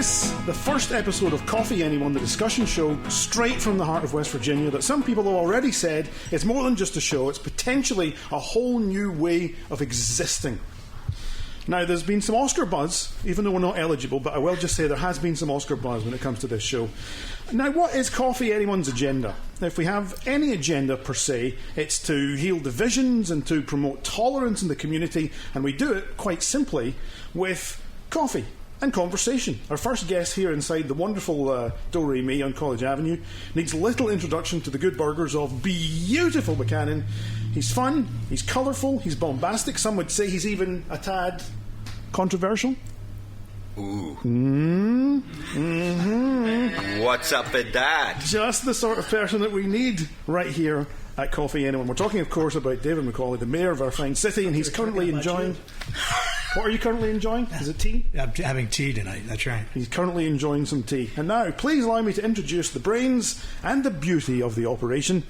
is the first episode of Coffee Anyone, the discussion show straight from the heart of West Virginia that some people have already said is more than just a show, it's potentially a whole new way of existing. Now, there's been some Oscar buzz, even though we're not eligible, but I will just say there has been some Oscar buzz when it comes to this show. Now, what is Coffee Anyone's agenda? If we have any agenda per se, it's to heal divisions and to promote tolerance in the community, and we do it quite simply with coffee and conversation. Our first guest here inside the wonderful Do Re Mi on College Avenue needs little introduction to the good burgers of beautiful Buckhannon. He's fun, he's colourful, he's bombastic. Some would say he's even a tad controversial. Ooh. Mm-hmm. What's up with that? Just the sort of person that we need right here at Coffee Anyone. We're talking, of course, about David McCauley, the mayor of our fine city, and he's currently enjoying... What are you currently enjoying? Is it tea? I'm having tea tonight, that's right. He's currently enjoying some tea. And now, please allow me to introduce the brains and the beauty of the operation.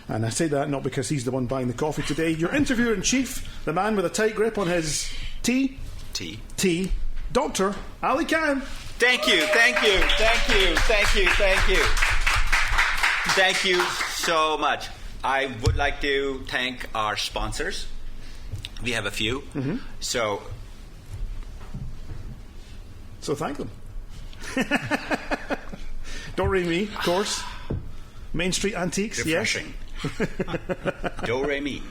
And I say that not because he's the one buying the coffee today. Your interviewer-in-chief, the man with a tight grip on his tea, Dr. Ali Khan. Thank you. Thank you so much. I would like to thank our sponsors. We have a few. Mm-hmm. So thank them. Do Re Mi, of course. Main Street Antiques, refreshing. Yes. Do Re Mi.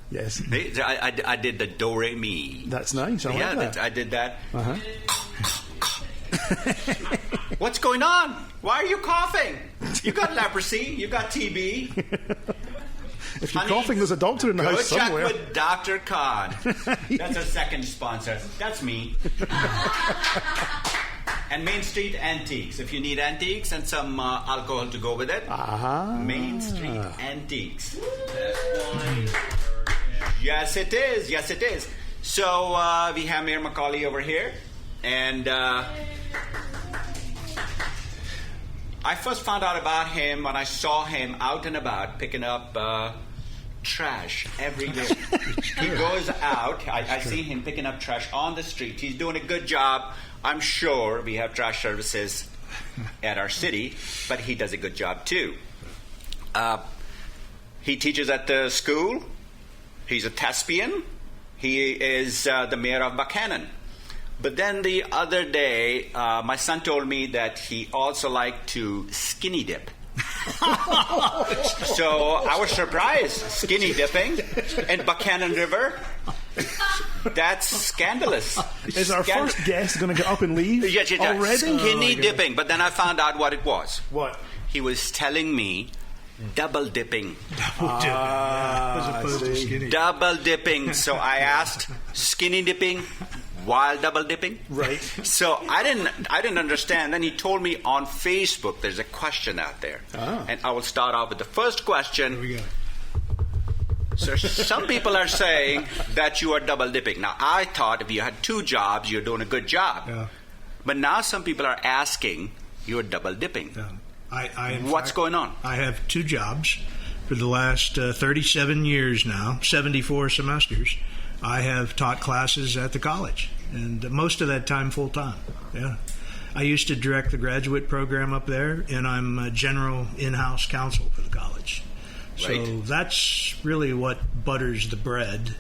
Yes. I did the Do Re Mi. That's nice. I like that. I did that. Uh-huh. What's going on? Why are you coughing? You got leprosy. You got TB. If you're coughing, there's a doctor in the house somewhere. Go check with Dr. Khan. That's our second sponsor. That's me. And Main Street Antiques. If you need antiques and some alcohol to go with it, Main Street Antiques. Yes, it is. So we have Mayor McCauley over here, and I first found out about him when I saw him out and about picking up trash every day. He goes out. I see him picking up trash on the street. He's doing a good job. I'm sure we have trash services at our city, but he does a good job too. He teaches at the school. He's a thespian. He is the mayor of Buckhannon. But then the other day, my son told me that he also liked to skinny dip. So I was surprised. Skinny dipping in Buckhannon River. That's scandalous. Is our first guest going to get up and leave already? Skinny dipping. But then I found out what it was. What? He was telling me double dipping. As opposed to skinny. Double dipping. So I asked, skinny dipping while double dipping? Right. So I didn't understand. Then he told me on Facebook there's a question out there. And I will start off with the first question. Here we go. So some people are saying that you are double dipping. Now, I thought if you had two jobs, you're doing a good job. Yeah. But now some people are asking you're double dipping. What's going on? I have two jobs for the last 37 years now, 74 semesters. I have taught classes at the college, and most of that time full-time. Yeah. I used to direct the graduate program up there, and I'm general in-house counsel for the college. Right. So that's really what butters the bread.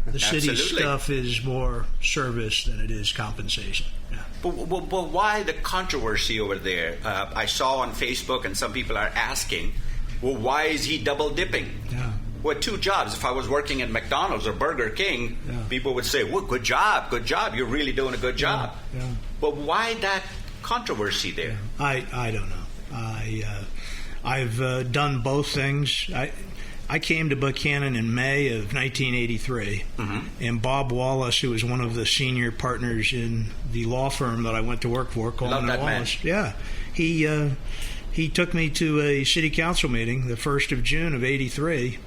The city stuff is more service than it is compensation. Yeah. But why the controversy over there? I saw on Facebook, and some people are asking, well, why is he double dipping? Yeah. Well, two jobs. If I was working at McDonald's or Burger King, people would say, well, good job. You're really doing a good job. Yeah. But why that controversy there? I don't know. I've done both things. I came to Buckhannon in May of 1983, and Bob Wallace, who was one of the senior partners in the law firm that I went to work for, Coleman and Wallace, he took me to a city council meeting, the 1st of June of 83,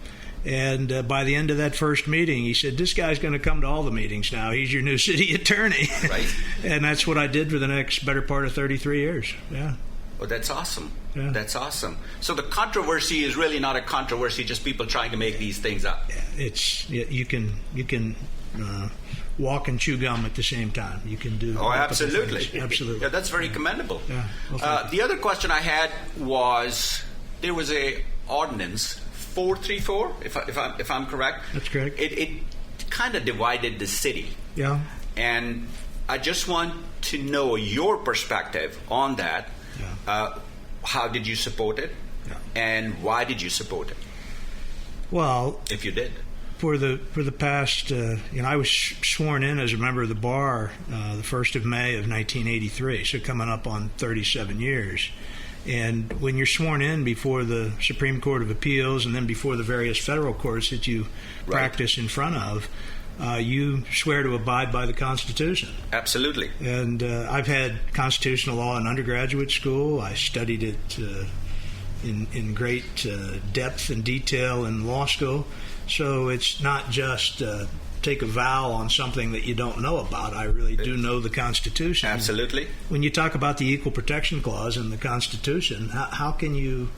and by the end of that first meeting, he said, this guy's going to come to all the meetings now. He's your new city attorney. Right. And that's what I did for the next better part of 33 years. Yeah. Oh, that's awesome. Yeah. That's awesome. So the controversy is really not a controversy, just people trying to make these things up. Yeah, you can walk and chew gum at the same time. You can do. Oh, absolutely, absolutely. Yeah, that's very commendable. Yeah. Well, the other question I had was there was a ordinance 434, if I'm correct. That's correct. It kind of divided the city. Yeah. And I just want to know your perspective on that. Yeah. How did you support it? Yeah. And why did you support it? Well, if you did. For the past, I was sworn in as a member of the bar the 1st of May of 1983, so coming up on 37 years. And when you're sworn in before the Supreme Court of Appeals and then before the various federal courts that you practice in front of, you swear to abide by the Constitution. Absolutely. And I've had constitutional law in undergraduate school. I studied it in great depth and detail in law school. So it's not just take a vow on something that you don't know about. I really do know the Constitution. Absolutely. When you talk about the Equal Protection Clause in the Constitution, how can you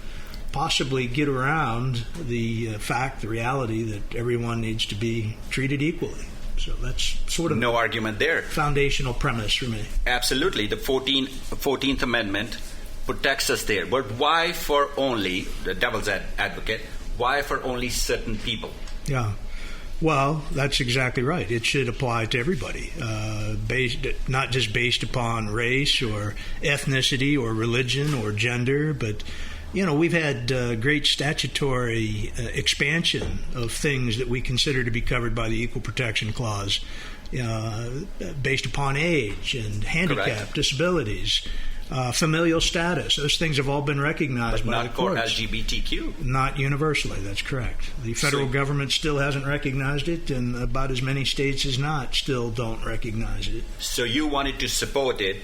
possibly get around the fact, the reality that everyone needs to be treated equally? So that's sort of no argument there. Foundational premise for me. Absolutely. The 14th Amendment protects us there. But why for only, the devil's advocate, why for only certain people? Yeah. Well, that's exactly right. It should apply to everybody, not just based upon race or ethnicity or religion or gender, but we've had great statutory expansion of things that we consider to be covered by the Equal Protection Clause based upon age and handicap, disabilities, familial status. Those things have all been recognized by the courts. Not for LGBTQ. Not universally, that's correct. The federal government still hasn't recognized it, and about as many states as not still don't recognize it. So you wanted to support it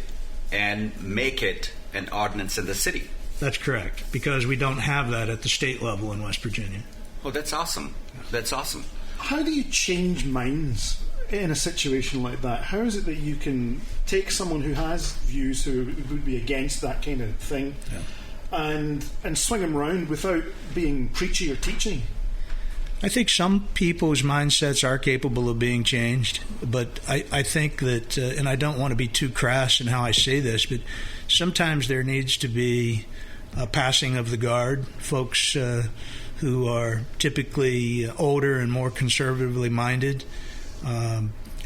and make it an ordinance in the city? That's correct, because we don't have that at the state level in West Virginia. Oh, that's awesome. That's awesome. How do you change minds in a situation like that? How is it that you can take someone who has views who would be against that kind of thing and swing them around without being preachy or teaching? I think some people's mindsets are capable of being changed, but I think that, and I don't want to be too crass in how I say this, but sometimes there needs to be a passing of the guard. Folks who are typically older and more conservatively minded,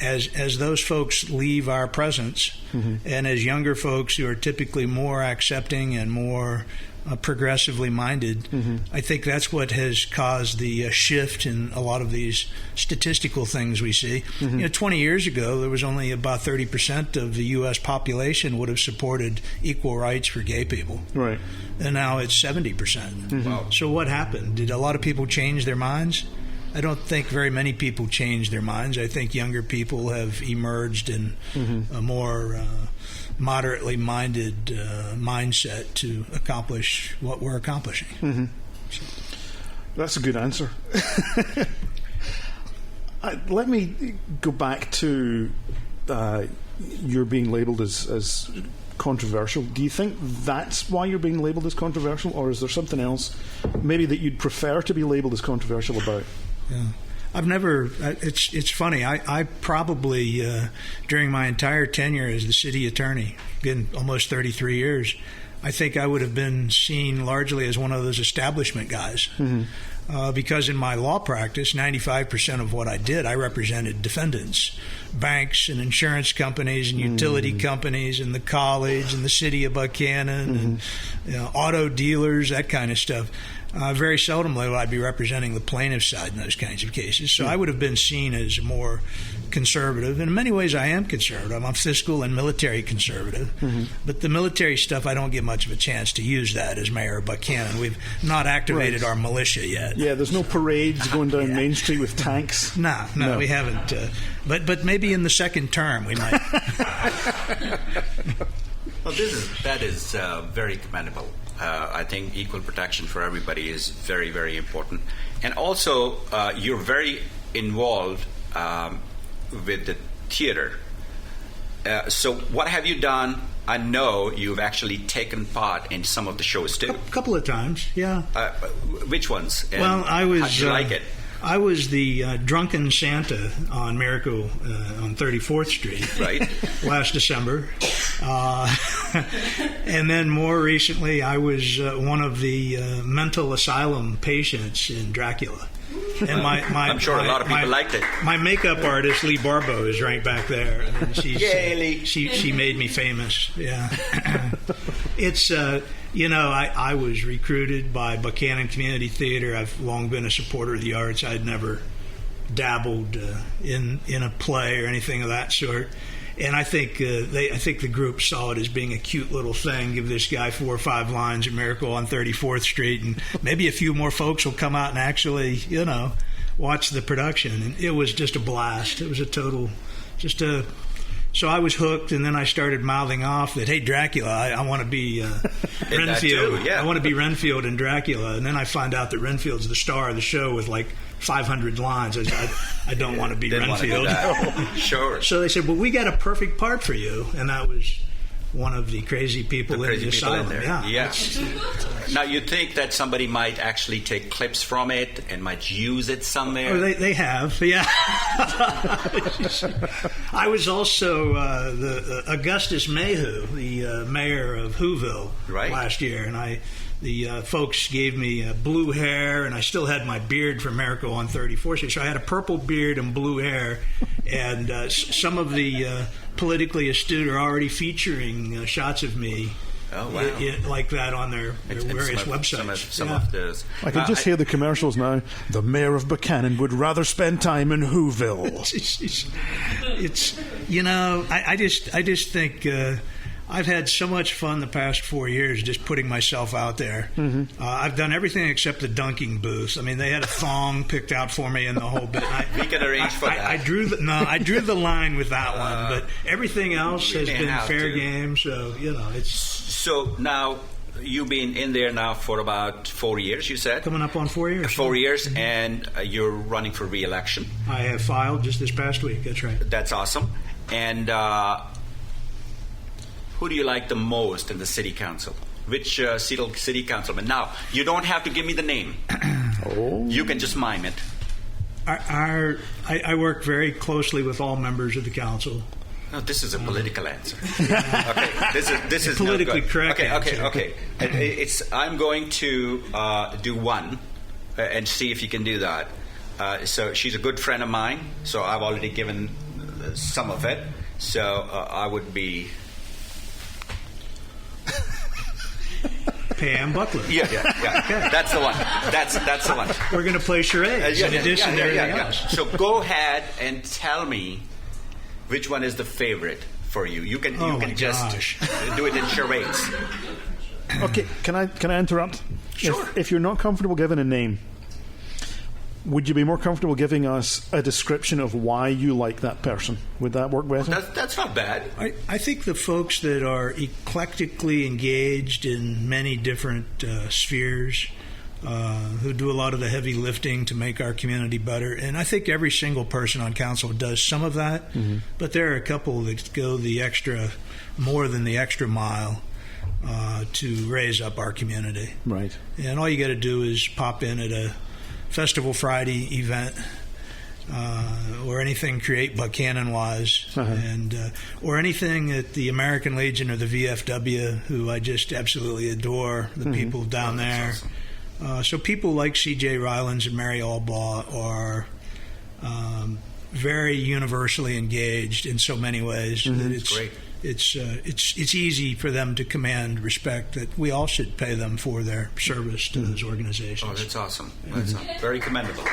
as those folks leave our presence, and as younger folks who are typically more accepting and more progressively minded, I think that's what has caused the shift in a lot of these statistical things we see. 20 years ago, there was only about 30% of the U.S. population would have supported equal rights for gay people. Right. And now it's 70%. Wow. So what happened? Did a lot of people change their minds? I don't think very many people changed their minds. I think younger people have emerged in a more moderately minded mindset to accomplish what we're accomplishing. So. That's a good answer. Let me go back to you're being labelled as controversial. Do you think that's why you're being labelled as controversial, or is there something else maybe that you'd prefer to be labelled as controversial about? Yeah. I've never. It's funny. I probably during my entire tenure as the city attorney, again almost 33 years, I think I would have been seen largely as one of those establishment guys. Because in my law practice, 95% of what I did, I represented defendants, banks and insurance companies and utility companies and the college and the city of Buckhannon and auto dealers, that kind of stuff. Very seldomly would I be representing the plaintiff's side in those kinds of cases. So I would have been seen as more conservative. And in many ways, I am conservative. I'm fiscal and military conservative. But the military stuff, I don't get much of a chance to use that as mayor of Buckhannon. We've not activated our militia yet. Yeah, there's no parades going down Main Street with tanks. No, we haven't. But maybe in the second term we might. Well, that is very commendable. I think equal protection for everybody is very, very important. And also, you're very involved with the theater. So what have you done? I know you've actually taken part in some of the shows, too. A couple of times, yeah. Which ones? And well, I was... how did you like it? I was the drunken Santa on Miracle on 34th Street last December. And then more recently, I was one of the mental asylum patients in Dracula. And I'm sure a lot of people liked it. My makeup artist, Lee Barbeau, is right back there. And Yay, Lee. She made me famous. Yeah. It's, I was recruited by Buckhannon Community Theater. I've long been a supporter of the arts. I'd never dabbled in a play or anything of that sort. And I think the group saw it as being a cute little thing. Give this guy 4 or 5 lines of Miracle on 34th Street, and maybe a few more folks will come out and actually, watch the production. And it was just a blast. It was a total, so I was hooked, and then I started mouthing off that, hey, Dracula, I want to be Renfield. I want to be Renfield in Dracula. And then I find out that Renfield's the star of the show with like 500 lines. I don't want to be Renfield. Sure. So they said, well, we got a perfect part for you. And that was one of the crazy people in the asylum. Yeah. Now, you think that somebody might actually take clips from it and might use it somewhere? Oh, they have, yeah. I was also the Augustus Mayhew, the mayor of Whoville last year, and the folks gave me blue hair, and I still had my beard from Miracle on 34th Street. So I had a purple beard and blue hair, and some of the politically astute are already featuring shots of me like that on their various websites. Some of those. I can just hear the commercials now. The mayor of Buckhannon would rather spend time in Whoville. I just think I've had so much fun the past 4 years just putting myself out there. Mm-hmm. I've done everything except the dunking booth. I mean, they had a thong picked out for me in the whole bit. We can arrange for that. I drew the line with that one, but everything else has been fair game. So it's. So now you've been in there now for about 4 years. You said coming up on 4 years. 4 years, and you're running for re-election. I have filed just this past week. That's right. That's awesome. And who do you like the most in the city council? Which city councilman? Now, you don't have to give me the name. You can just mime it. I work very closely with all members of the council. No, this is a political answer. Okay, this is politically correct. Okay. I'm going to do one and see if you can do that. So she's a good friend of mine. So I've already given some of it. So I would be. Pam Buckler. Yeah. Okay. That's the one. That's the one. We're going to play charades in addition to everything else. So go ahead and tell me which one is the favorite for you. You can just do it in charades. Okay, can I interrupt? Sure. If you're not comfortable giving a name, would you be more comfortable giving us a description of why you like that person? Would that work better? That's not bad. I think the folks that are eclectically engaged in many different spheres, who do a lot of the heavy lifting to make our community better, and I think every single person on council does some of that, but there are a couple that go more than the extra mile to raise up our community. Right. And all you got to do is pop in at a Festival Friday event, or anything Create Buckhannon wise, and or anything at the American Legion or the VFW, who I just absolutely adore. The people down there. Awesome. So people like C.J. Rylands and Mary Albaugh are very universally engaged in so many ways. That it's great. It's easy for them to command respect that we all should pay them for their service to those organizations. Oh, that's awesome. That's very commendable.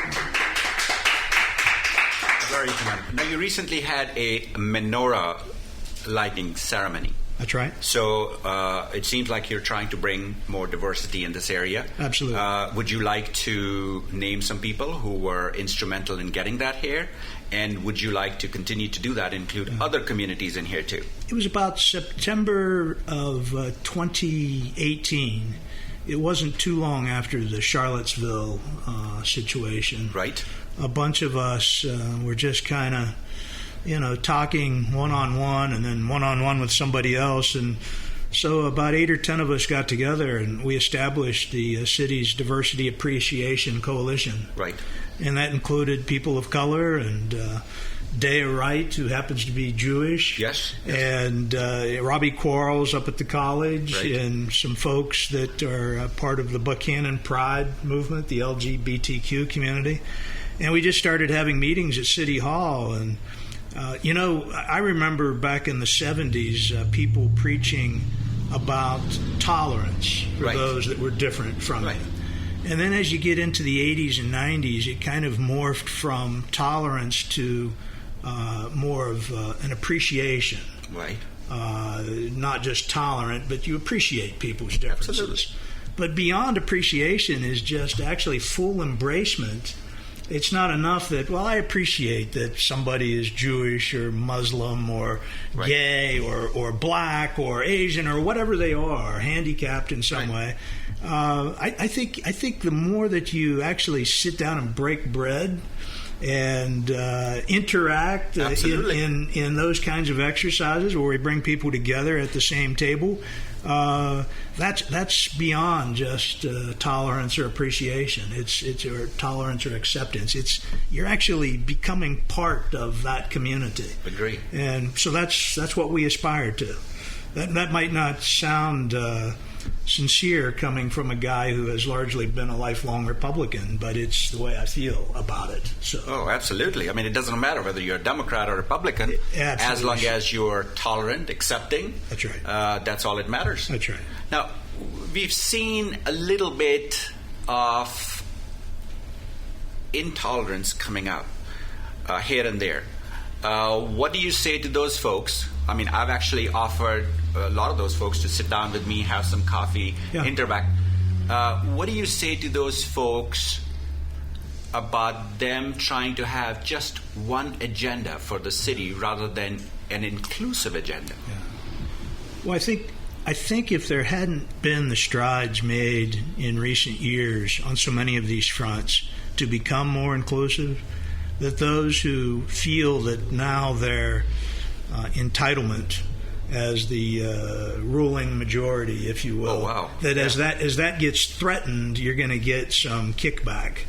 Very commendable. Now, you recently had a menorah lighting ceremony. That's right. So it seems like you're trying to bring more diversity in this area. Absolutely. Would you like to name some people who were instrumental in getting that here? And would you like to continue to do that, include other communities in here too? It was about September of 2018. It wasn't too long after the Charlottesville situation. Right. A bunch of us were just kind of, talking one-on-one and then one-on-one with somebody else, and So about 8 or 10 of us got together, and we established the city's Diversity Appreciation Coalition. Right. And that included people of color and Dea Wright, who happens to be Jewish. Yes. And Robbie Quarles up at the college, right. and some folks that are part of the Buckhannon Pride movement, the LGBTQ community. And we just started having meetings at City Hall. And, I remember back in the 70s, people preaching about tolerance for right. those that were different from right. you. And then as you get into the 80s and 90s, it kind of morphed from tolerance to more of an appreciation. Right. Not just tolerant, but you appreciate people's differences. Absolutely. But beyond appreciation is just actually full embracement. It's not enough that, well, I appreciate that somebody is Jewish or Muslim or right. gay or black or Asian or whatever they are, handicapped in some right. way. I think the more that you actually sit down and break bread and interact in those kinds of exercises where we bring people together at the same table, that's beyond just tolerance or appreciation. It's or tolerance or acceptance. You're actually becoming part of that community. Agree. And so that's what we aspire to. That might not sound sincere coming from a guy who has largely been a lifelong Republican, but it's the way I feel about it. So. Oh, absolutely. I mean, it doesn't matter whether you're a Democrat or Republican, as long as you're tolerant, accepting. That's right. That's all that matters. That's right. Now, we've seen a little bit of intolerance coming up here and there. What do you say to those folks? I mean, I've actually offered a lot of those folks to sit down with me, have some coffee, interact. What do you say to those folks about them trying to have just one agenda for the city rather than an inclusive agenda? Yeah. Well, I think if there hadn't been the strides made in recent years on so many of these fronts to become more inclusive, that those who feel that now their entitlement as the ruling majority, if you will, as that gets threatened, you're going to get some kickback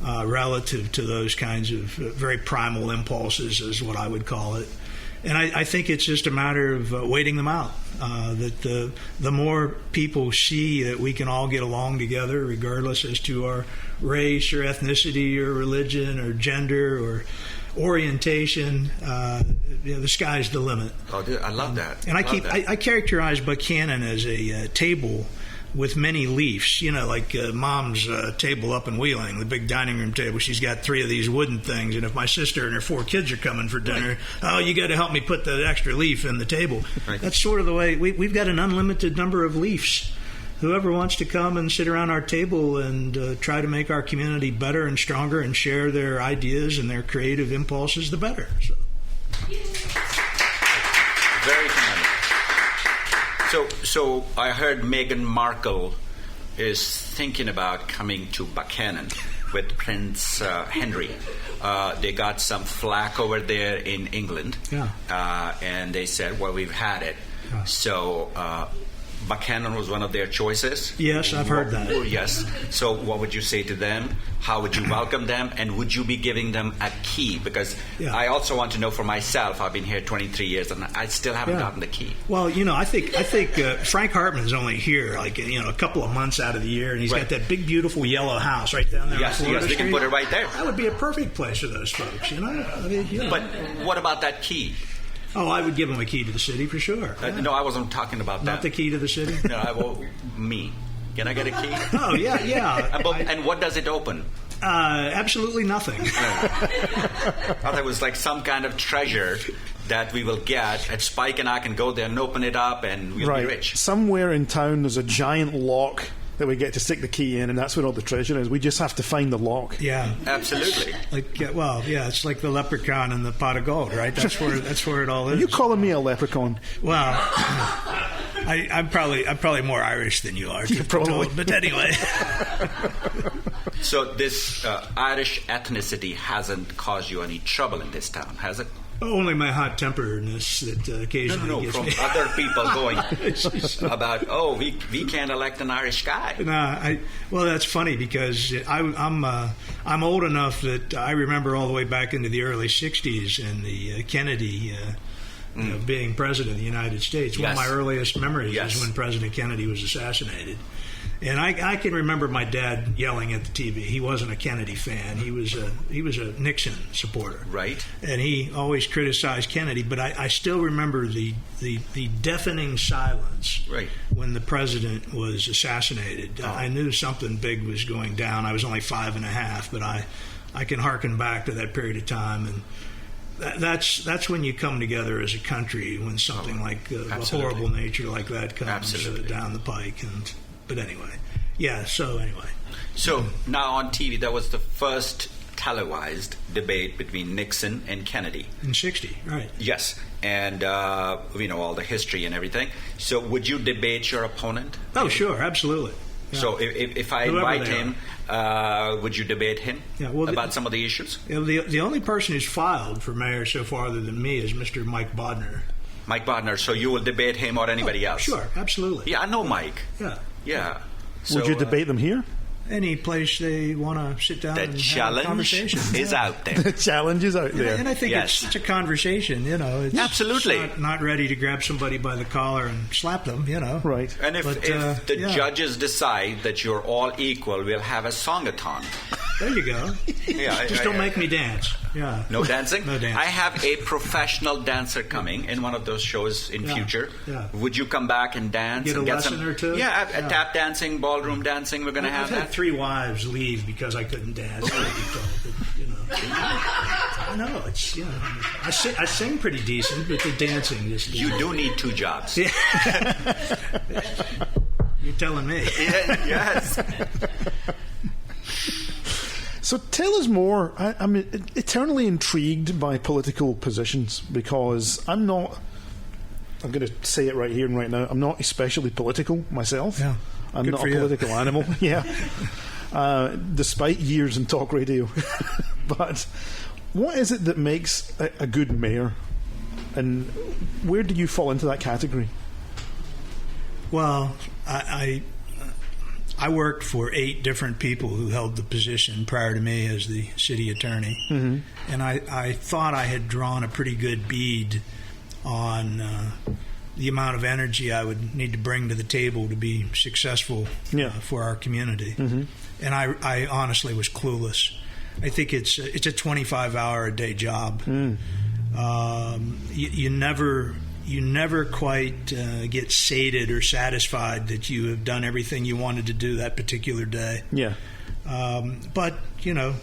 relative to those kinds of very primal impulses, is what I would call it. And I think it's just a matter of waiting them out. That the more people see that we can all get along together, regardless as to our race or ethnicity or religion or gender or orientation, the sky's the limit. Oh, dude, I love that. And I characterize Buckhannon as a table with many leaves, like Mom's table up in Wheeling, the big dining room table. She's got 3 of these wooden things, and if my sister and her 4 kids are coming for dinner, you got to help me put that extra leaf in the table. Right. That's sort of the way we've got an unlimited number of leaves. Whoever wants to come and sit around our table and try to make our community better and stronger and share their ideas and their creative impulses, the better. So. Very commendable. So I heard Meghan Markle is thinking about coming to Buckhannon with Prince Henry. They got some flack over there in England, and they said, well, we've had it. So Buckhannon was one of their choices. Yes, I've heard that. Yes. So what would you say to them? How would you welcome them? And would you be giving them a key? Because I also want to know for myself. I've been here 23 years, and I still haven't gotten the key. Well, I think Frank Hartman's only here a couple of months out of the year, and he's got that big, beautiful yellow house right down there. Yes, we can put it right there. That would be a perfect place for those folks, But what about that key? Oh, I would give them a key to the city for sure. No, I wasn't talking about that. Not the key to the city? No, me. Can I get a key? Oh, yeah. And what does it open? Absolutely nothing. I thought it was like some kind of treasure that we will get, and Spike and I can go there and open it up, and we'll be rich. Somewhere in town there's a giant lock that we get to stick the key in, and that's where all the treasure is. We just have to find the lock. Yeah, absolutely. It's like the leprechaun and the pot of gold, right? That's where it all is. Are you calling me a leprechaun? Well, I'm probably more Irish than you are. Probably. But anyway. So this Irish ethnicity hasn't caused you any trouble in this town, has it? Only my hot-temperedness that occasionally gets from me. other people going about, we can't elect an Irish guy. Well, that's funny because I'm old enough that I remember all the way back into the early '60s and the Kennedy being president of the United States. One of my earliest memories is when President Kennedy was assassinated. And I can remember my dad yelling at the TV. He wasn't a Kennedy fan. He was a Nixon supporter. Right. And he always criticized Kennedy. But I still remember the deafening silence when the president was assassinated. I knew something big was going down. I was only 5.5, but I can hearken back to that period of time. And that's when you come together as a country, when something like a horrible nature like that comes down the pike. But anyway, So now on TV, that was the first televised debate between Nixon and Kennedy. In '60, right. Yes, and we know all the history and everything. So would you debate your opponent? Oh, sure, absolutely. Yeah. So if I invite him, would you debate him about some of the issues? The only person who's filed for mayor so far other than me is Mr. Mike Bodner. Mike Bodner, so you will debate him or anybody else? Sure, absolutely. Yeah, I know Mike. Yeah. So, would you debate them here? Any place they want to sit down and have a conversation. Is out there. The challenge is out there. And I think it's a conversation, It's absolutely. Not ready to grab somebody by the collar and slap them, Right. And if the judges decide that you're all equal, we'll have a song-a-thon. There you go. Just don't make me dance. Yeah. No dancing? No dancing. I have a professional dancer coming in one of those shows in future. Yeah. Would you come back and dance? Get a lesson or two? Yeah, tap dancing, ballroom dancing. We're going to have I've that. had 3 wives leave because I couldn't dance. I know. It's I sing pretty decent, but the dancing just... You do need 2 jobs. Yeah. You're telling me. Yes. So tell us more. I'm eternally intrigued by political positions because I'm going to say it right here and right now, I'm not especially political myself. Yeah. I'm not a political animal. Yeah. Despite years in talk radio. But what is it that makes a good mayor? And where do you fall into that category? Well, I worked for 8 different people who held the position prior to me as the city attorney. Mm-hmm. And I thought I had drawn a pretty good bead on the amount of energy I would need to bring to the table to be successful for our community. Mm-hmm. And I honestly was clueless. I think it's a 25-hour-a-day job. Mm. You never quite get sated or satisfied that you have done everything you wanted to do that particular day. Yeah. But,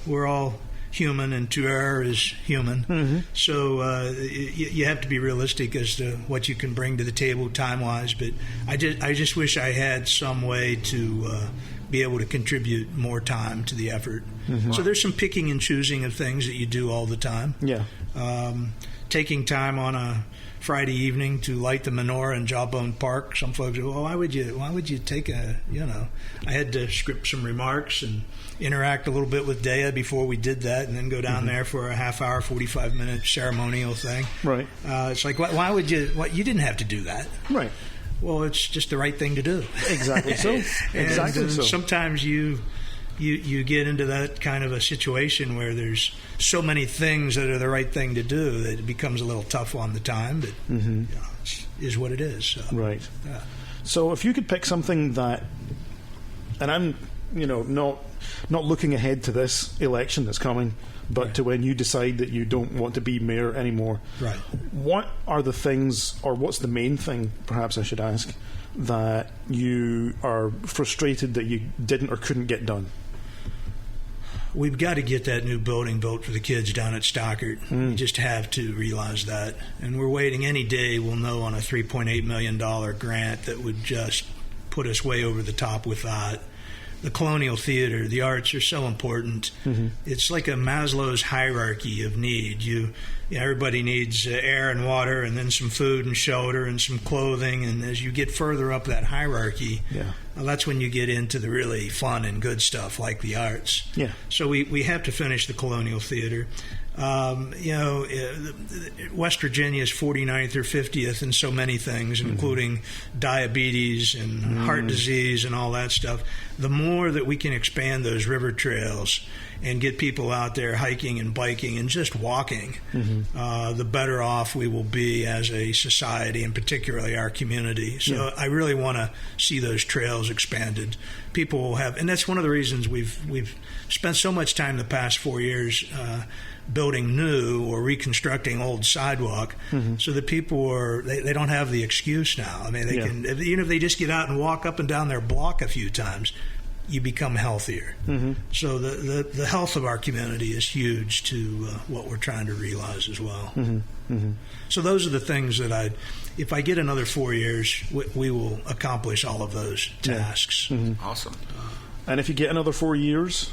we're all human and to err is human. Mm-hmm. So you have to be realistic as to what you can bring to the table time-wise. But I just wish I had some way to be able to contribute more time to the effort. Mm-hmm. So there's some picking and choosing of things that you do all the time. Yeah. Taking time on a Friday evening to light the menorah in Jawbone Park. Some folks go, well, why would you take I had to script some remarks and interact a little bit with Dea before we did that, and then go down there for a half-hour, 45-minute ceremonial thing. Right. It's like, why would you? You didn't have to do that. Right. Well, it's just the right thing to do. Exactly so. Exactly so. Sometimes you get into that kind of a situation where there's so many things that are the right thing to do that it becomes a little tough on the time, but it is what it is. So. Right. Yeah. So if you could pick something that, and I'm, not looking ahead to this election that's coming, but to when you decide that you don't want to be mayor anymore, right? What are the things, or what's the main thing, perhaps I should ask, that you are frustrated that you didn't or couldn't get done? We've got to get that new building built for the kids down at Stockard. We just have to realize that. And we're waiting any day we'll know on a $3.8 million grant that would just put us way over the top with that. The Colonial Theater, the arts are so important. Mm-hmm. It's like a Maslow's hierarchy of need. Everybody needs air and water, and then some food and shelter and some clothing. And as you get further up that hierarchy, that's when you get into the really fun and good stuff like the arts. Yeah. So we have to finish the Colonial Theater. West Virginia is 49th or 50th in so many things, including diabetes and heart disease and all that stuff. The more that we can expand those river trails and get people out there hiking and biking and just walking, the better off we will be as a society, and particularly our community. So I really want to see those trails expanded. People will have, and that's one of the reasons we've spent so much time the past 4 years building new or reconstructing old sidewalk, so that people they don't have the excuse now. I mean, they can, even if they just get out and walk up and down their block a few times, you become healthier. So the health of our community is huge to what we're trying to realize as well. So those are the things that if I get another 4 years, we will accomplish all of those tasks. Awesome. And if you get another 4 years,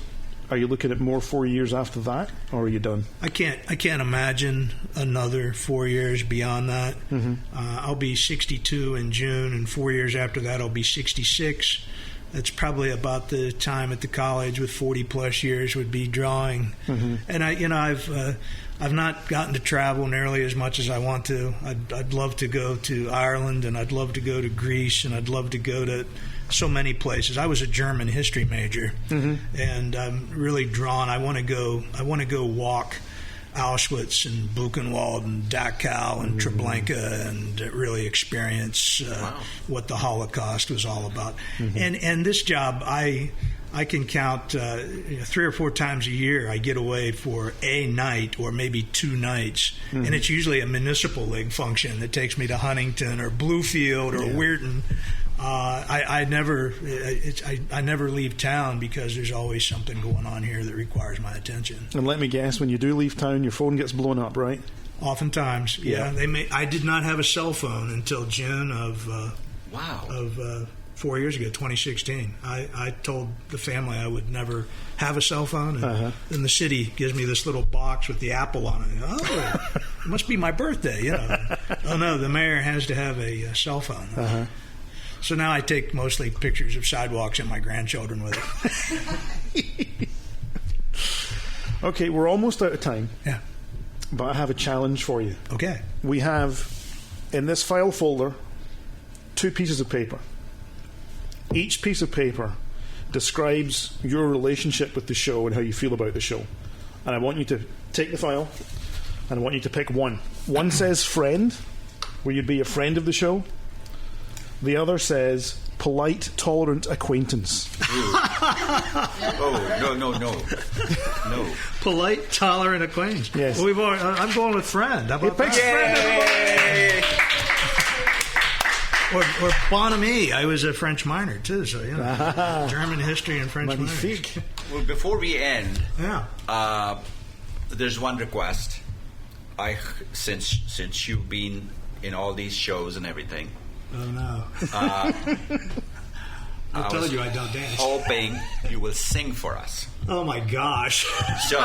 are you looking at more 4 years after that, or are you done? I can't imagine another 4 years beyond that. I'll be 62 in June, and 4 years after that, I'll be 66. That's probably about the time at the college with 40 plus years would be drawing. And I've not gotten to travel nearly as much as I want to. I'd love to go to Ireland, and I'd love to go to Greece, and I'd love to go to so many places. I was a German history major, and I'm really drawn. I want to go walk Auschwitz and Buchenwald and Dachau and Treblinka and really experience what the Holocaust was all about. And this job, I can count 3 or 4 times a year I get away for a night or maybe 2 nights, and it's usually a municipal league function that takes me to Huntington or Bluefield or Weirton. I never leave town because there's always something going on here that requires my attention. And let me guess, when you do leave town, your phone gets blown up, right? Oftentimes, I did not have a cell phone until June of 4 years ago, 2016. I told the family I would never have a cell phone, and then the city gives me this little box with the apple on it. Oh, it must be my birthday, Oh no, the mayor has to have a cell phone. So now I take mostly pictures of sidewalks and my grandchildren with it. Okay, we're almost out of time. Yeah. But I have a challenge for you. Okay. We have, in this file folder, 2 pieces of paper. Each piece of paper describes your relationship with the show and how you feel about the show. And I want you to take the file, and I want you to pick one. One says friend, where you'd be a friend of the show. The other says polite, tolerant acquaintance. Oh, no. Polite, tolerant acquaintance. Yes. Well, I'm going with friend. How about that? Yay! Or bon ami. I was a French minor, too, so, German history and French Magnifique. minor. Well, before we end, Yeah. there's one request. Since you've been in all these shows and everything, Oh, no. I told you I don't dance. Hoping you will sing for us. Oh, my gosh. So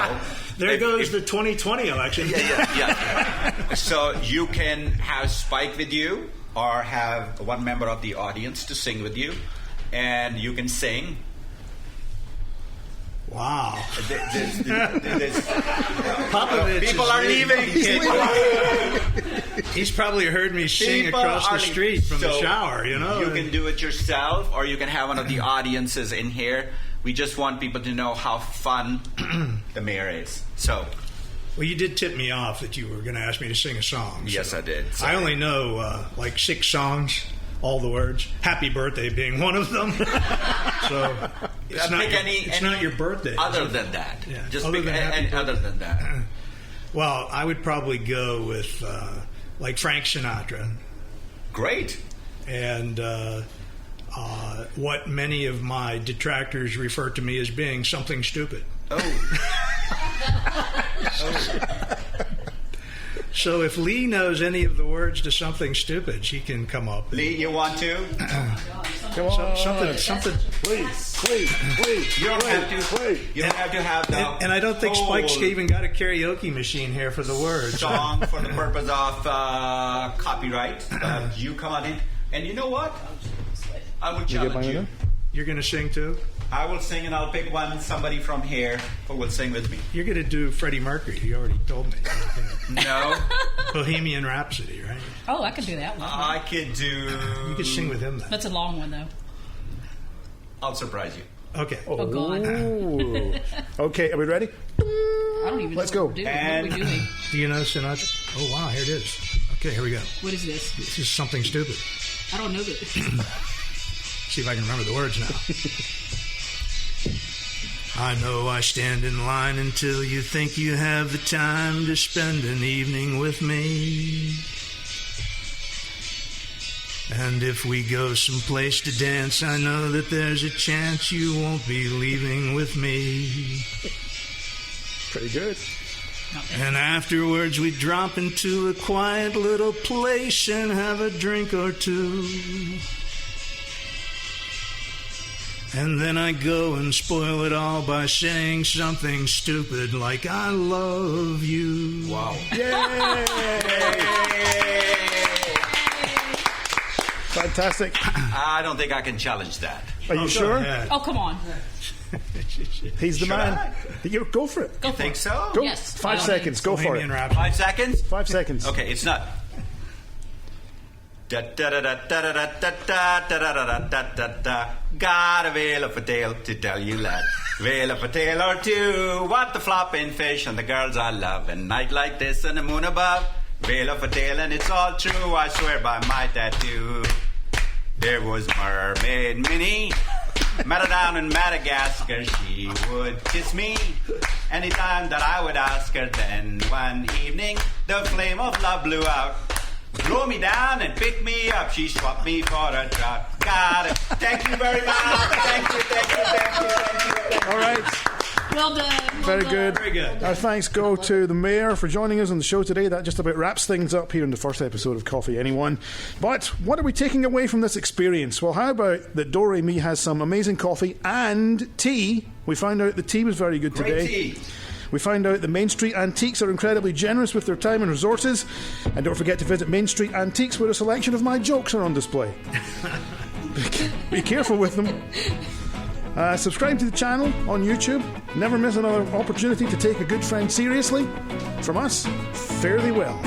there goes the 2020 election. Yeah. So you can have Spike with you, or have one member of the audience to sing with you, and you can sing. Wow. People are leaving. He's probably heard me sing across the street from the shower, You can do it yourself, or you can have one of the audiences in here. We just want people to know how fun the mayor is. So, well, you did tip me off that you were going to ask me to sing a song. Yes, I did. So I only know like 6 songs, all the words. Happy birthday being one of them. So it's not your birthday. Other than that. Yeah. Just pick any other than that. Well, I would probably go with like Frank Sinatra. Great. And what many of my detractors refer to me as being something stupid. So if Lee knows any of the words to something stupid, she can come up. Lee, you want to? Come on. Something. Please. You don't have to. You don't have to have the. And I don't think Spike's even got a karaoke machine here for the words. Song for the purpose of copyright. You come on in, and you know what? I would challenge you. You're going to sing too? I will sing, and I'll pick somebody from here who will sing with me. You're going to do Freddie Mercury. You already told me. No. Bohemian Rhapsody, right? Oh, I could do that one. I could do... You could sing with him then. That's a long one, though. I'll surprise you. Okay. Oh, God. Okay, are we ready? I don't even Let's know go. what we're doing. What are we doing? Do you know Sinatra? Oh, wow, here it is. Okay, here we go. What is this? This is something stupid. I don't know this. See if I can remember the words now. I know I stand in line until you think you have the time to spend an evening with me. And if we go someplace to dance, I know that there's a chance you won't be leaving with me. Pretty good. And afterwards we drop into a quiet little place and have a drink or two. And then I go and spoil it all by saying something stupid like, I love you. Wow. Yay! Fantastic. I don't think I can challenge that. Are you sure? Oh, come on. He's the Should man. Go for it. Go You for think it. so? Go. Yes. 5 seconds. Go for it. 5 seconds? 5 seconds. Okay, it's not. Got a whale of a tale to tell you, lad. Whale of a tale or two. What the flopping fish and the girls I love. A night like this and the moon above. Whale of a tale and it's all true. I swear by my tattoo. There was Mermaid Minnie. Met her down in Madagascar. She would kiss me anytime that I would ask her. Then one evening the flame of love blew out. Blow me down and pick me up. She swapped me for a trout. Got it. Thank you very much. Thank you. All right. Well done. Very good. Very good. Our thanks go to the Mayor for joining us on the show today. That just about wraps things up here in the first episode of Coffee Anyone. But what are we taking away from this experience? Well, how about that Do Re Mi has some amazing coffee and tea? We found out the tea was very good today. Great tea. We found out that Main Street Antiques are incredibly generous with their time and resources. And don't forget to visit Main Street Antiques, where a selection of my jokes are on display. Be careful with them. Subscribe to the channel on YouTube. Never miss another opportunity to take a good friend seriously. From us, fare thee well.